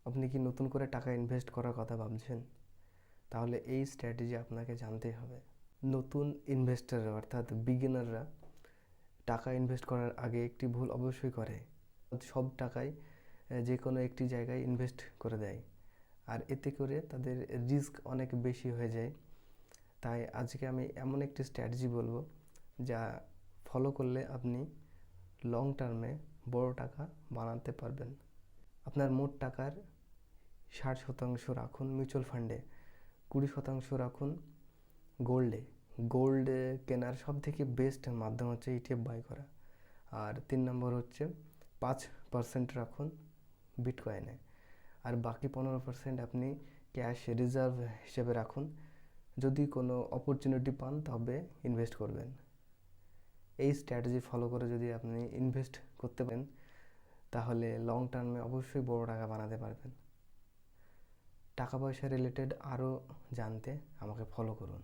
আপনি কি নতুন করে টাকা ইনভেস্ট করার কথা ভাবছেন? তাহলে এই স্ট্র্যাটেজি আপনাকে জানতেই হবে। নতুন ইনভেস্টররা অর্থাৎ বিগিনাররা টাকা ইনভেস্ট করার আগে একটি ভুল অবশ্যই করে। সব টাকাই যে কোনো একটি জায়গায় ইনভেস্ট করে দেয়, আর এতে করে তাদের রিস্ক অনেক বেশি হয়ে যায়। তাই আজকে আমি এমন একটি স্ট্র্যাটেজি বলবো যা ফলো করলে আপনি লং টার্মে বড় টাকা বানাতে পারবেন। আপনার মোট টাকার 60% রাখুন মিউচুয়াল ফান্ডে, 20% রাখুন গোল্ডে। গোল্ড কেনার সব থেকে বেস্ট মাধ্যম হচ্ছে ইটিএফ বাই করা। আর 3 নম্বর হচ্ছে 5% রাখুন বিটকয়েনে। আর বাকি 15% আপনি ক্যাশ রিজার্ভ হিসেবে রাখুন। যদি কোনো অপরচুনিটি পান তবে ইনভেস্ট করবেন। এই স্ট্র্যাটেজি ফলো করে যদি আপনি ইনভেস্ট করতে পারেন তাহলে লং টার্মে অবশ্যই বড় টাকা বানাতে পারবেন। টাকা পয়সা রিলেটেড আরও জানতে আমাকে ফলো করুন।